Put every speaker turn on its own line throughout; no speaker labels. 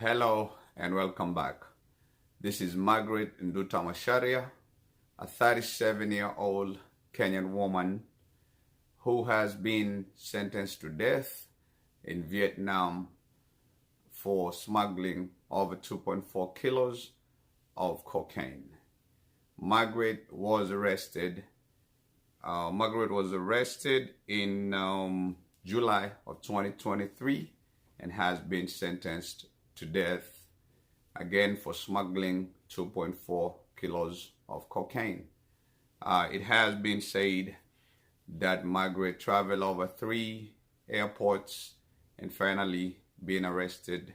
Hello and welcome back. This is Margaret Nduta Masharia, a 37-year-old Kenyan woman who has been sentenced to death in Vietnam for smuggling over 2.4 kilos of cocaine. Margaret was arrested. In July of 2023 and has been sentenced to death again for smuggling 2.4 kilos of cocaine. It has been said that Margaret traveled over 3 airports and finally being arrested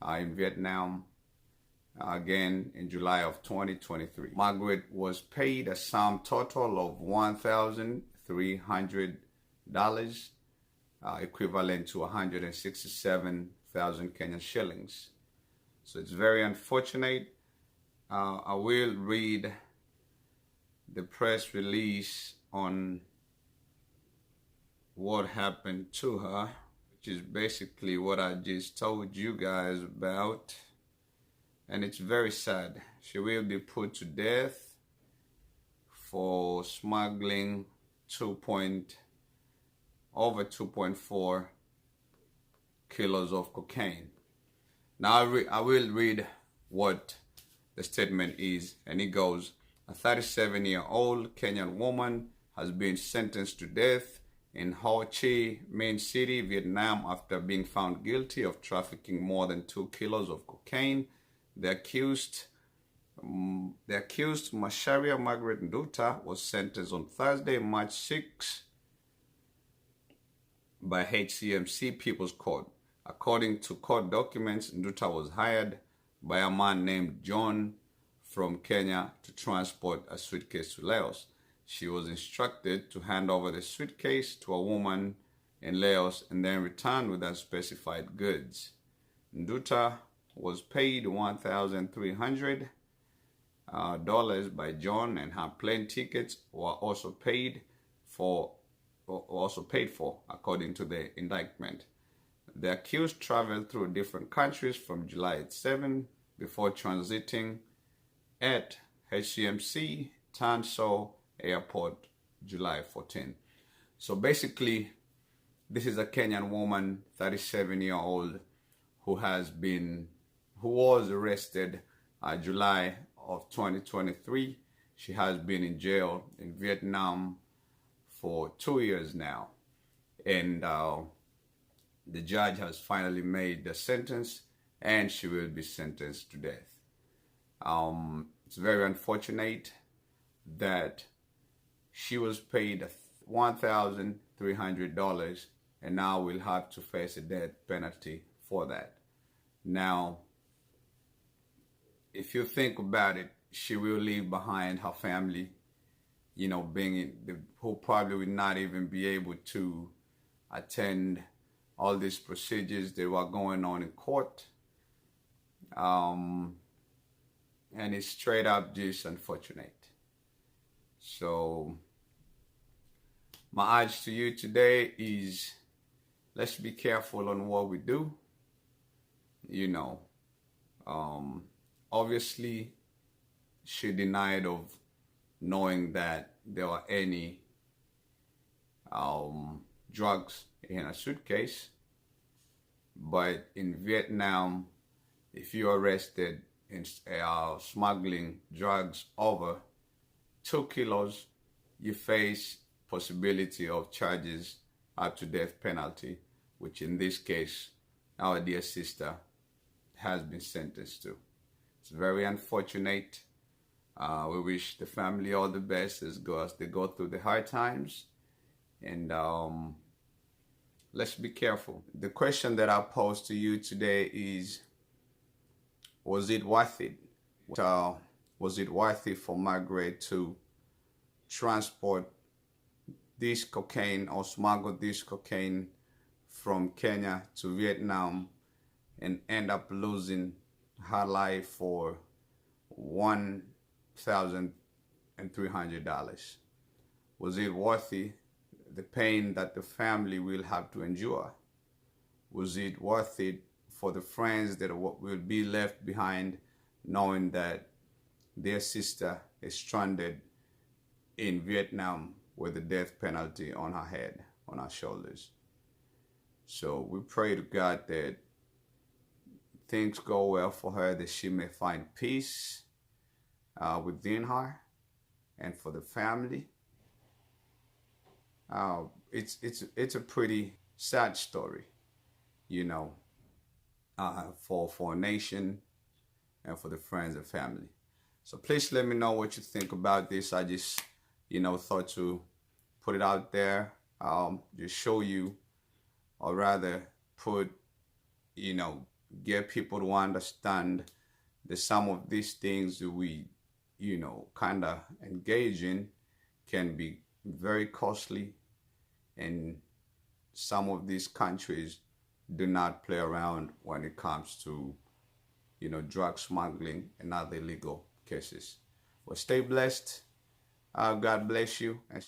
in Vietnam again in July of 2023. Margaret was paid a sum total of $1,300, equivalent to 167,000 Kenyan shillings. So it's very unfortunate. I will read the press release on what happened to her, which is basically what I just told you guys about. And it's very sad. She will be put to death for smuggling over 2.4 kilos of cocaine. Now I will read what the statement is, and it goes: a 37-year-old Kenyan woman has been sentenced to death in Ho Chi Minh City, Vietnam, after being found guilty of trafficking more than 2 kilos of cocaine. The accused, Masharia Margaret Nduta, was sentenced on Thursday, March 6, by HCMC People's Court. According to court documents, Nduta was hired by a man named John from Kenya to transport a suitcase to Laos. She was instructed to hand over the suitcase to a woman in Laos and then return with unspecified goods. Nduta was paid $1,300 by John, and her plane tickets were also paid for, according to the indictment. The accused traveled through different countries from July 7 before transiting at HCMC Tan So Airport July 14. So basically, this is a Kenyan woman, 37-year-old, who was arrested July of 2023. She has been in jail in Vietnam for 2 years now, and the judge has finally made the sentence, and she will be sentenced to death. It's very unfortunate that she was paid $1,300 and now will have to face a death penalty for that. Now, if you think about it, she will leave behind her family, who probably will not even be able to attend all these procedures that were going on in court. And it's straight up just unfortunate. So my urge to you today is, let's be careful on what we do. Obviously, she denied of knowing that there were any drugs in a suitcase. But in Vietnam, if you're arrested in smuggling drugs over 2 kilos, you face possibility of charges up to death penalty, which in this case, our dear sister has been sentenced to. It's very unfortunate. We wish the family all the best as they go through the hard times. And let's be careful. The question that I pose to you today is, was it worth it? Was it worth it for Margaret to transport this cocaine or smuggle this cocaine from Kenya to Vietnam and end up losing her life for $1,300? Was it worth it? The pain that the family will have to endure? Was it worth it for the friends that will be left behind, knowing that their sister is stranded in Vietnam with the death penalty on her head, on her shoulders. So we pray to God that things go well for her, that she may find peace within her, and for the family. It's a pretty sad story, you know, for a nation and for the friends and family. So please let me know what you think about this. I just, thought to put it out there, just show you, or rather put, get people to understand that some of these things that we, kind of engage in can be very costly, and some of these countries do not play around when it comes to, drug smuggling and other illegal cases. Well, stay blessed. God bless you. And